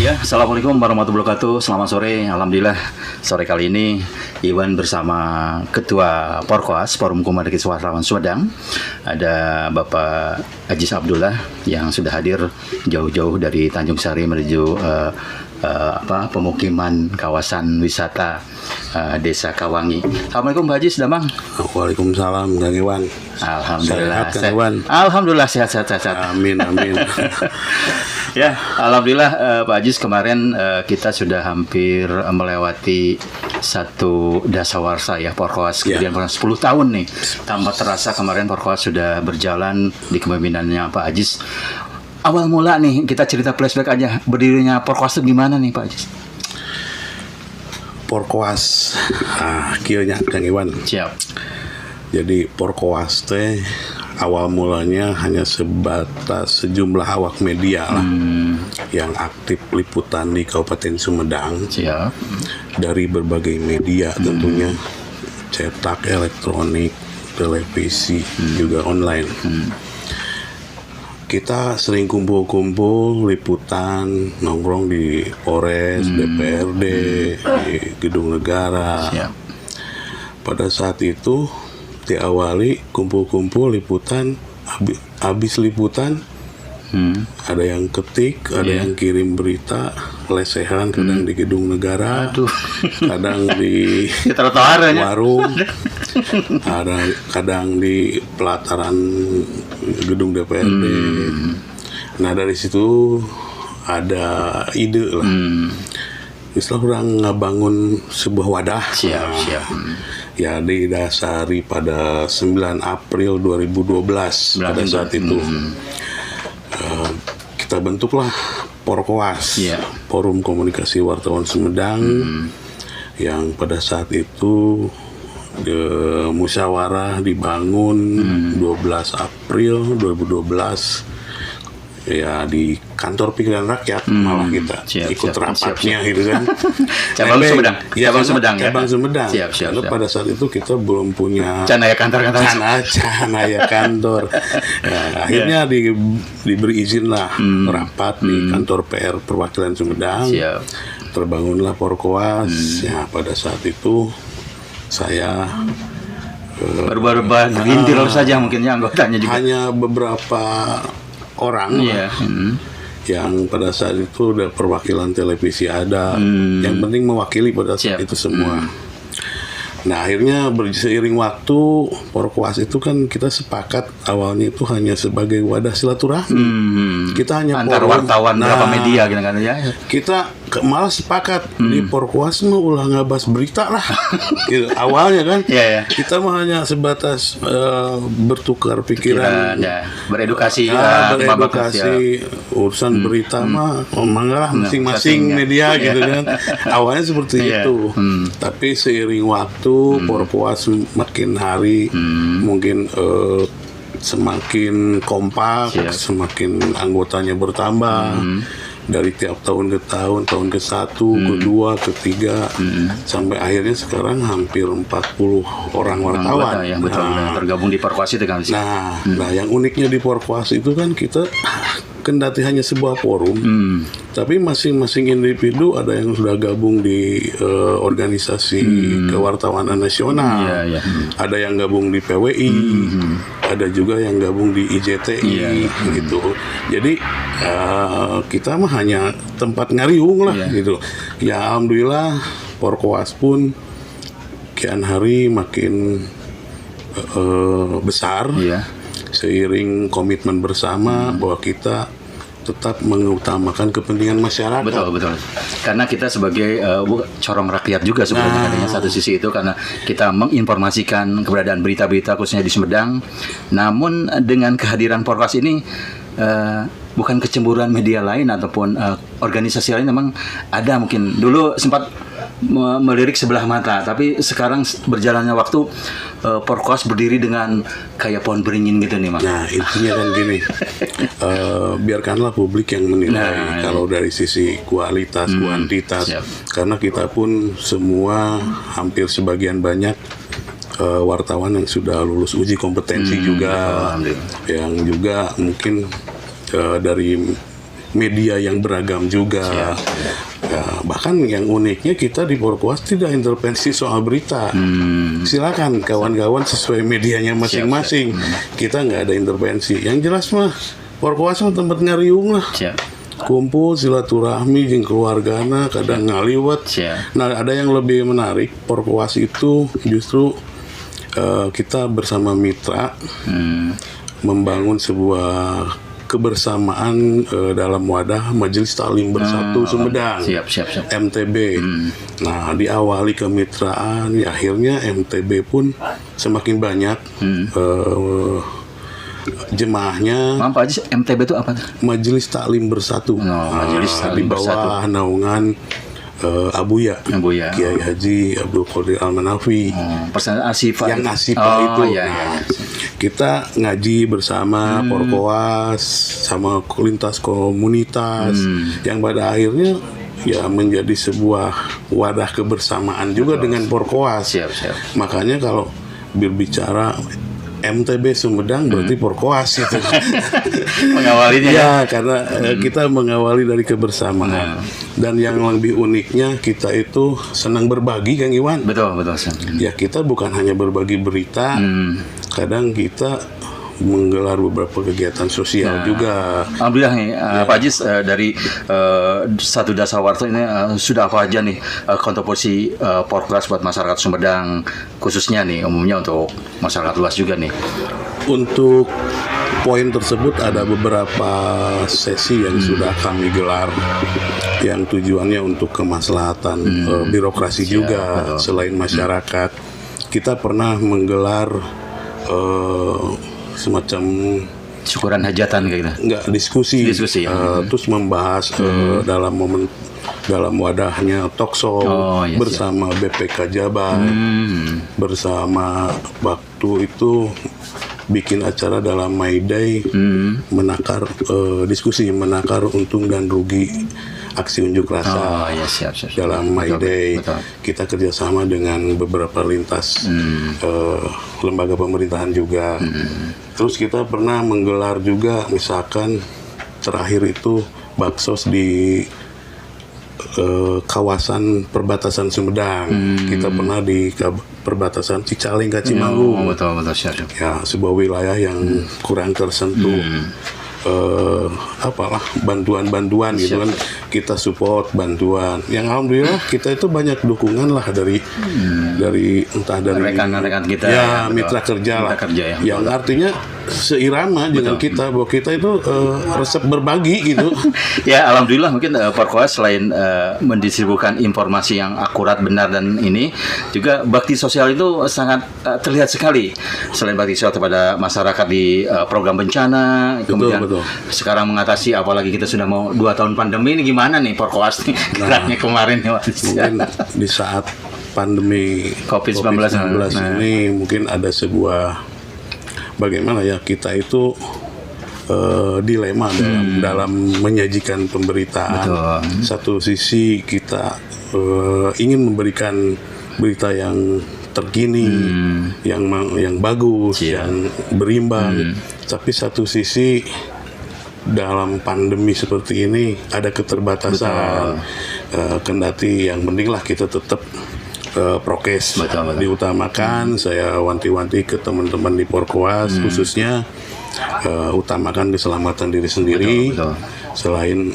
Ya, Assalamualaikum warahmatullahi wabarakatuh. Selamat sore. Alhamdulillah sore kali ini Iwan bersama Ketua Porkoas Forum Komunikasi Wartawan Sumedang. Ada Bapak Ajis Abdullah yang sudah hadir jauh-jauh dari Tanjung Sari menuju pemukiman kawasan wisata Desa Kawangi. Assalamualaikum Pak Ajis, Damang. Waalaikumsalam, Kang Iwan. Alhamdulillah. Sehat, Kang Iwan. Alhamdulillah sehat. Amin. Ya, alhamdulillah Pak Ajis, kemarin kita sudah hampir melewati satu dasawarsa ya Porkoas, kemudian 10 tahun nih. Tanpa terasa kemarin Porkoas sudah berjalan di kepemimpinannya Pak Ajis. Awal mula nih kita cerita flashback aja, berdirinya Porkoas itu gimana nih Pak Ajis? Porkoas, kieu nya Kang Iwan. Siap. Jadi Porkoas teh awal mulanya hanya sebatas sejumlah awak media lah yang aktif liputan di Kabupaten Sumedang. Siap. Dari berbagai media tentunya, cetak, elektronik, televisi, juga online. Kita sering kumpul-kumpul liputan, nongkrong di Polres, DPRD, di Gedung Negara. Siap. Pada saat itu diawali kumpul-kumpul liputan, habis liputan ada yang ketik, ada yang kirim berita lesehan, kadang di Gedung Negara, kadang di warung, kadang di pelataran Gedung DPRD. Nah dari situ ada ide lah. Istilah orang ngebangun sebuah wadah. Siap. Ya didasari pada 9 April 2012 pada saat itu. Kita bentuklah Porkoas, Forum Komunikasi Wartawan Sumedang, yang pada saat itu musyawarah dibangun 12 April 2012 ya di kantor pikiran rakyat. Malah kita ikut rapatnya gitu kan. Cabang Sumedang. Cabang Sumedang. Karena pada saat itu kita belum punya canaya kantor. Akhirnya diberi izin lah rapat di kantor PR perwakilan Sumedang. Terbangunlah Porkoas. Ya pada saat itu saya baru gintil saja mungkinnya anggotanya juga. Hanya beberapa orang yang pada saat itu udah perwakilan televisi ada, yang penting mewakili pada saat itu semua. Nah akhirnya seiring waktu Porkoas itu kan kita sepakat awalnya itu hanya sebagai wadah silaturahmi. Kita hanya antar wartawan berapa media gitu kan ya. Kita malah sepakat di Porkoas mah ulah ngabas berita lah. Gitu, awalnya kan. Kita mah hanya sebatas bertukar pikiran, beredukasi urusan berita mah manggalah masing-masing media gitu kan. Awalnya seperti itu. Tapi seiring waktu Porkoas makin hari mungkin semakin kompak, semakin anggotanya bertambah. Dari tiap tahun ke tahun ke-1, ke-2, ke-3, sampai akhirnya sekarang hampir 40 orang wartawan yang tergabung di Porkoas itu kan. Nah, yang uniknya di Porkoas itu kan kita kendati hanya sebuah forum, tapi masing-masing individu ada yang sudah gabung di organisasi kewartawanan nasional, ada yang gabung di PWI, ada juga yang gabung di IJTI, gitu. Jadi kita mah hanya tempat ngariung lah, gitu. Ya alhamdulillah Porkoas pun kian hari makin besar. Seiring komitmen bersama bahwa kita tetap mengutamakan kepentingan masyarakat. Betul. Karena kita sebagai corong rakyat juga sebenarnya adanya satu sisi itu, karena kita menginformasikan keberadaan berita-berita khususnya di Sumedang. Namun dengan kehadiran Porkoas ini bukan kecemburuan media lain ataupun organisasi lain, memang ada mungkin dulu sempat melirik sebelah mata, tapi sekarang berjalannya waktu Porkoas berdiri dengan kayak pohon beringin gitu nih Mas. Nah intinya kan gini, biarkanlah publik yang menilai kalau dari sisi kualitas, kuantitas, karena kita pun semua hampir sebagian banyak wartawan yang sudah lulus uji kompetensi juga, yang juga mungkin dari media yang beragam juga. Ya, bahkan yang uniknya kita di Porkoas tidak intervensi soal berita. Silakan kawan-kawan sesuai medianya masing-masing. Kita nggak ada intervensi. Yang jelas mah Porkoas mah tempat ngariung lah. Kumpul silaturahmi jeung keluargana kadang ngaliwat. Nah, ada yang lebih menarik, Porkoas itu justru kita bersama mitra membangun sebuah kebersamaan dalam wadah Majelis Taklim Bersatu Sumedang, MTB. Nah, diawali kemitraan, ya akhirnya MTB pun semakin banyak jemaahnya. Maaf Pak Haji, MTB itu apa? Majelis Taklim Bersatu. Majelis Taklim di bawah Bersatu. naungan Abuya, Kiai Haji Abdul Qadir Al-Manafi. Persen Asifah. Yang Asifah itu. Iya. Kita ngaji bersama Porkoas sama lintas komunitas yang pada akhirnya ya menjadi sebuah wadah kebersamaan juga dengan Porkoas. Makanya kalau berbicara MTB Sumedang berarti Porkoas itu mengawalinya ya karena kita mengawali dari kebersamaan. Dan yang lebih uniknya kita itu senang berbagi, Kang Iwan. Betul. Ya kita bukan hanya berbagi berita, kadang kita menggelar beberapa kegiatan sosial juga. Alhamdulillah nih Pak Haji, dari satu dasawarsa ini sudah apa aja nih kontribusi Porkoas buat masyarakat Sumedang, khususnya nih umumnya untuk masyarakat luas juga nih. Untuk poin tersebut ada beberapa sesi yang sudah kami gelar yang tujuannya untuk kemaslahatan birokrasi juga. Selain masyarakat, kita pernah menggelar semacam syukuran hajatan kayak gitu. Enggak, diskusi ya. Terus membahas dalam wadahnya talkshow bersama BPK Jabar, bersama waktu itu bikin acara dalam My Day, menakar diskusi menakar untung dan rugi aksi unjuk rasa. Siap. Dalam My Day kita kerjasama dengan beberapa lintas lembaga pemerintahan juga. Terus kita pernah menggelar juga, misalkan terakhir itu baksos di kawasan perbatasan Sumedang. Kita pernah di perbatasan Cicaleng Kacimanggung. Betul. Ya, sebuah wilayah yang kurang tersentuh bantuan gitu kan, kita support bantuan. Yang alhamdulillah kita itu banyak dukungan lah dari entah dari rekan-rekan kita mitra kerja yang artinya seirama dengan kita, bahwa kita itu resep berbagi gitu. Ya alhamdulillah mungkin Porkoas selain mendistribusikan informasi yang akurat, benar dan ini juga bakti sosial itu sangat terlihat sekali. Selain bakti sosial kepada masyarakat di program bencana, kemudian sekarang mengatasi, apalagi kita sudah mau 2 tahun pandemi ini, gimana nih Porkoas nih geraknya kemarin nih mungkin di saat pandemi COVID-19 ini mungkin ada sebuah bagaimana ya kita itu dilema dalam menyajikan pemberitaan. Satu sisi kita ingin memberikan berita yang terkini, yang bagus, yang berimbang. Tapi satu sisi dalam pandemi seperti ini ada keterbatasan. Kendati yang penting lah kita tetap prokes diutamakan. Saya wanti-wanti ke teman-teman di Porkoas khususnya utamakan keselamatan diri sendiri. Selain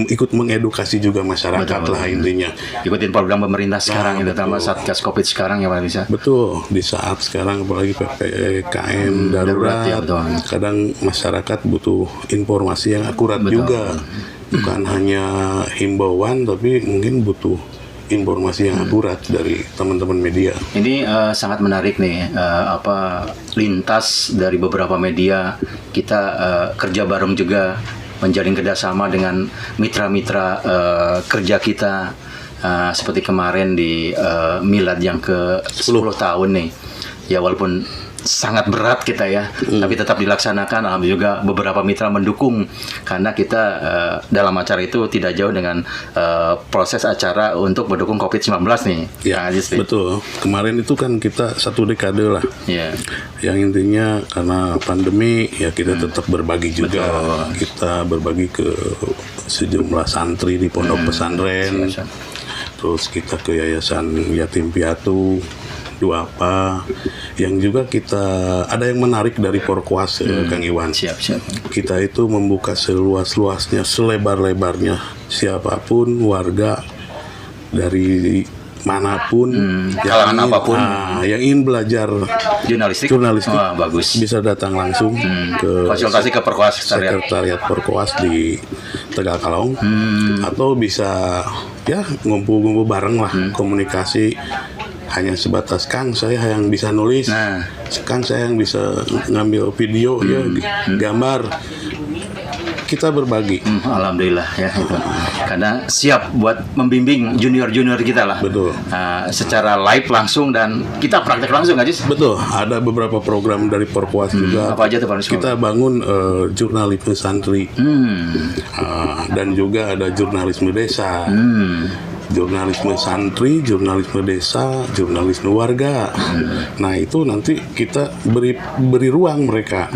ikut mengedukasi juga masyarakat lah intinya. Ikutin program pemerintah sekarang itu, tambah Satgas Covid sekarang ya Pak Lisa. Betul, di saat sekarang apalagi PPKM darurat, kadang masyarakat butuh informasi yang akurat juga. Bukan hanya himbauan, tapi mungkin butuh informasi yang akurat dari teman-teman media. Ini sangat menarik nih, lintas dari beberapa media kita kerja bareng juga, menjalin kerjasama dengan mitra-mitra kerja kita, seperti kemarin di Milad yang ke 10 tahun nih. Ya walaupun sangat berat kita ya, tapi tetap dilaksanakan. Alhamdulillah juga beberapa mitra mendukung karena kita dalam acara itu tidak jauh dengan proses acara untuk mendukung COVID-19 nih. Ya, Kang Ajis nih. betul. Kemarin itu kan kita 1 dekade lah. Ya. Yang intinya karena pandemi ya kita tetap berbagi juga. Betul. Kita berbagi ke sejumlah santri di pondok pesantren. Siap. Terus kita ke yayasan yatim piatu Duapa, yang juga kita ada yang menarik dari Porkoas, Kang Iwan. Siap. Kita itu membuka seluas-luasnya, selebar-lebarnya, siapapun warga dari manapun, kalangan apapun. yang ingin belajar Jurnalistik. jurnalistik, Bagus. bisa datang langsung ke Konsultasi ke Porkoas Sekretariat Porkoas di Tegal Kalong, atau bisa ya ngumpul-ngumpul bareng lah, komunikasi. Hanya sebatas Kang saya yang bisa nulis, Nah. Kang saya yang bisa ngambil video ya, gambar. Kita berbagi. Alhamdulillah ya itu. Karena siap buat membimbing junior-junior kita lah. Betul. Secara live langsung dan kita praktek langsung aja. Betul, ada beberapa program dari Porkoas juga. Apa aja tuh Pak Rizky? Kita bangun jurnalisme santri, dan juga ada jurnalisme desa. Jurnalisme santri, jurnalisme desa, jurnalisme warga. Nah itu nanti kita beri ruang mereka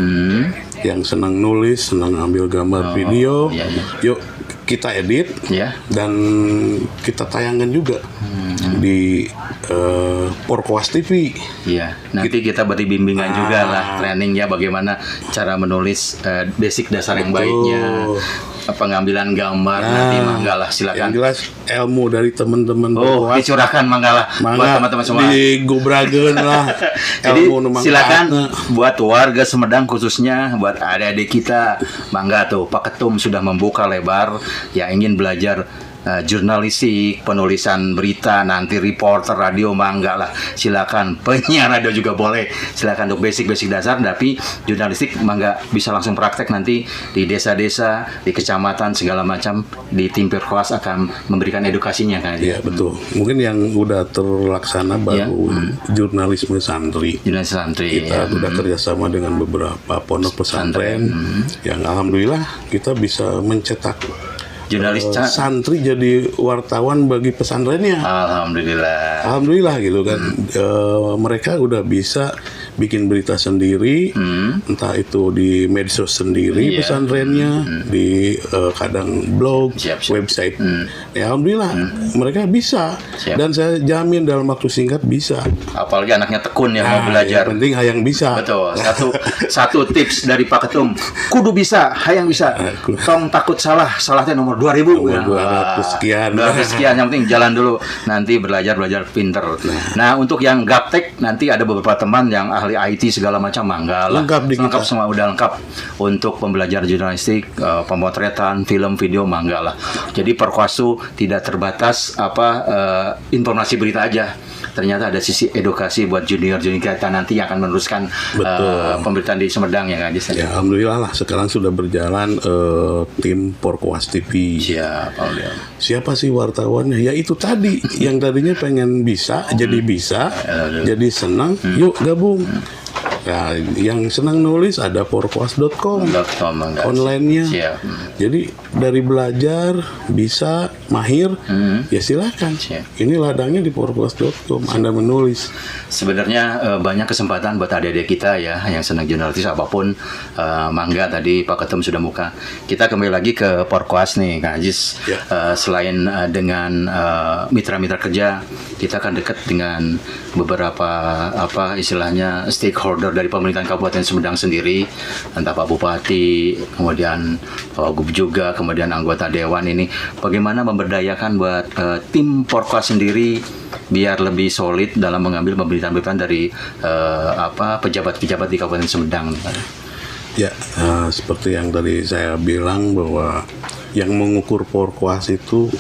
yang senang nulis, senang ambil gambar, video. iya. Yuk kita edit Ya. dan kita tayangkan juga di Porkoas TV. Iya, nanti kita beri bimbingan juga lah, trainingnya bagaimana cara menulis basic dasar yang baiknya, pengambilan gambar, nanti manggalah silakan. Yang jelas ilmu dari teman-teman Oh, Porkoas dicurahkan manggalah buat teman-teman semua. digubrageun lah. Jadi Ilmu nu silakan mangkaatna. buat warga Sumedang khususnya buat adik-adik kita, mangga tuh Pak Ketum sudah membuka lebar yang ingin belajar jurnalistik, penulisan berita, nanti reporter radio, mangga lah silakan. Penyiar radio juga boleh, silakan untuk basic dasar. Tapi jurnalistik mangga bisa langsung praktek nanti di desa-desa, di kecamatan segala macam. Di tim Porkoas akan memberikan edukasinya kan. Iya betul. Mungkin yang udah terlaksana baru jurnalisme santri. Jurnalistik santri. Kita udah kerjasama dengan beberapa pondok pesantren yang alhamdulillah kita bisa mencetak Jurnalis santri jadi wartawan bagi pesantrennya. Alhamdulillah gitu kan. Mereka udah bisa bikin berita sendiri, entah itu di medsos sendiri pesantrennya, di kadang blog, website. Ya alhamdulillah mereka bisa. Dan saya jamin dalam waktu singkat bisa. Apalagi anaknya tekun yang mau belajar. Yang penting hayang bisa. Betul. Satu tips dari Pak Ketum, kudu bisa, hayang bisa. Tong takut salahnya nomor 2000. Nomor 200 sekian. 200 sekian, yang penting jalan dulu. Nanti belajar pinter. Nah, untuk yang gaptek nanti ada beberapa teman yang ahli IT segala macam, mangga lah. Lengkap semua, udah lengkap untuk pembelajaran jurnalistik, pemotretan, film, video, mangga lah. Jadi Porkoas tidak terbatas informasi berita aja. Ternyata ada sisi edukasi buat junior kita nanti yang akan meneruskan pemberitaan di Sumedang ya kan. Ya alhamdulillah lah sekarang sudah berjalan tim Porkoas TV. Siapa sih wartawannya? Ya itu tadi yang tadinya pengen bisa jadi bisa, jadi senang, yuk gabung. Nah, yang senang nulis ada porkoas.com online-nya. Jadi dari belajar bisa mahir, ya silakan. Ini ladangnya di porkoas.com. Anda menulis. Sebenarnya banyak kesempatan buat adik-adik kita ya yang senang jurnalistik apapun, mangga tadi Pak Ketum sudah buka. Kita kembali lagi ke Porkoas nih, Kang Ajis. Selain dengan mitra-mitra kerja, kita akan dekat dengan beberapa istilahnya stakeholder dari pemerintahan Kabupaten Sumedang sendiri, entah Pak Bupati, kemudian Pak Wagub juga, kemudian anggota dewan ini. Bagaimana memberdayakan buat tim Porkoas sendiri biar lebih solid dalam mengambil pemberitaan dari pejabat-pejabat di Kabupaten Sumedang. Ya, seperti yang tadi saya bilang bahwa yang mengukur Porkoas itu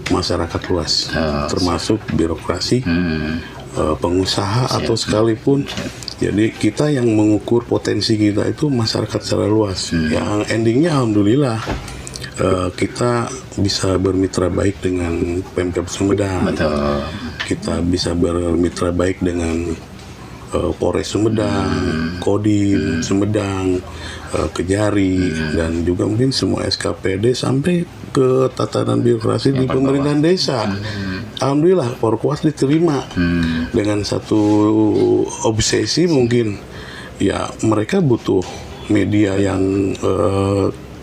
masyarakat luas, termasuk birokrasi, pengusaha atau sekalipun. Jadi kita yang mengukur potensi kita itu masyarakat secara luas. Yang endingnya alhamdulillah kita bisa bermitra baik dengan Pemkab Sumedang. Kita bisa bermitra baik dengan Polres Sumedang, Kodim Sumedang, Kejari, dan juga mungkin semua SKPD sampai ke tatanan birokrasi di pemerintahan desa. Alhamdulillah Porkoas diterima dengan satu obsesi mungkin, ya mereka butuh media yang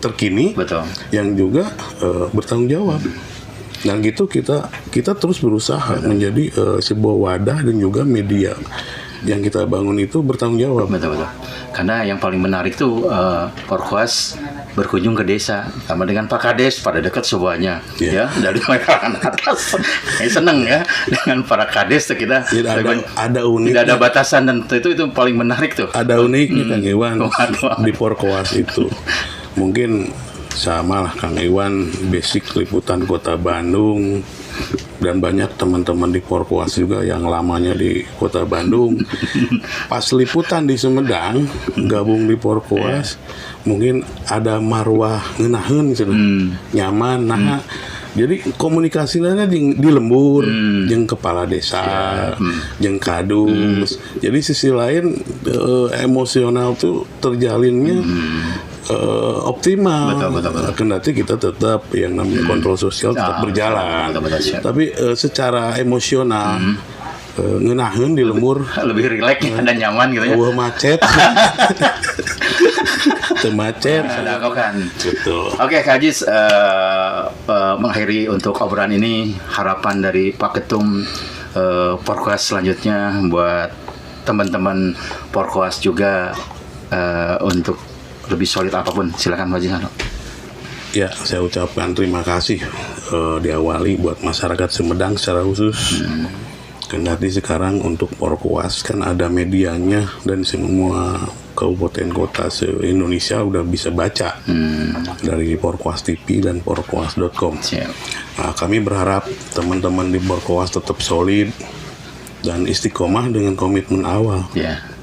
terkini, Betul. yang juga bertanggung jawab. Dan gitu kita terus berusaha menjadi sebuah wadah dan juga media yang kita bangun itu bertanggung jawab. Betul. Karena yang paling menarik tuh Porkoas berkunjung ke desa sama dengan Pak Kades pada dekat semuanya, ya dari mereka atas. Saya seneng ya dengan para Kades tuh kita ada unik, tidak ada batasan, dan itu paling menarik tuh. Ada uniknya Kang Iwan di Porkoas itu. Mungkin sama lah Kang Iwan, basic liputan Kota Bandung, dan banyak teman-teman di Porkoas juga yang lamanya di Kota Bandung. Pas liputan di Sumedang gabung di Porkoas, mungkin ada marwah ngeunaheun gitu. Nyaman, nah. Jadi komunikasinya di lembur, jeung kepala desa, jeung kadus. Jadi sisi lain emosional tuh terjalinnya optimal. Betul. Kendati kita tetap yang namanya kontrol sosial tetap berjalan. Betul. Tapi secara emosional ngeunaheun di lembur Lebih rileks dan nyaman gitu ya. Wah macet. Macet. Ada kau kan. Betul. Oke, Kak Ajis, mengakhiri untuk obrolan ini, harapan dari Pak Ketum Porkoas selanjutnya buat teman-teman Porkoas juga untuk lebih solid apapun. Silakan Pak Ajis. Ya, saya ucapkan terima kasih diawali buat masyarakat Sumedang secara khusus. Kendati sekarang untuk Porkoas kan ada medianya dan semua kabupaten kota se-Indonesia udah bisa baca dari Porkoas TV dan porkoas.com. Nah, kami berharap teman-teman di Porkoas tetap solid dan istiqomah dengan komitmen awal,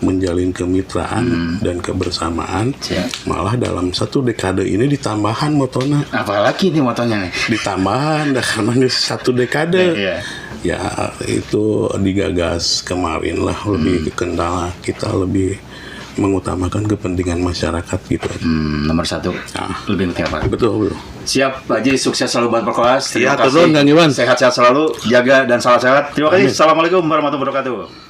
menjalin kemitraan dan kebersamaan. Malah dalam satu dekade ini ditambahan motona. Apalagi nih motonya nih? Ditambahan karena satu dekade. Ya itu digagas kemarin lah, lebih kendala kita lebih mengutamakan kepentingan masyarakat gitu. Nomor satu, lebih penting apa? Betul. Siap, Pak Haji, sukses selalu buat Porkoas. Terima kasih. Sehat-sehat selalu, jaga dan salam sehat. Terima kasih. Assalamualaikum warahmatullahi wabarakatuh.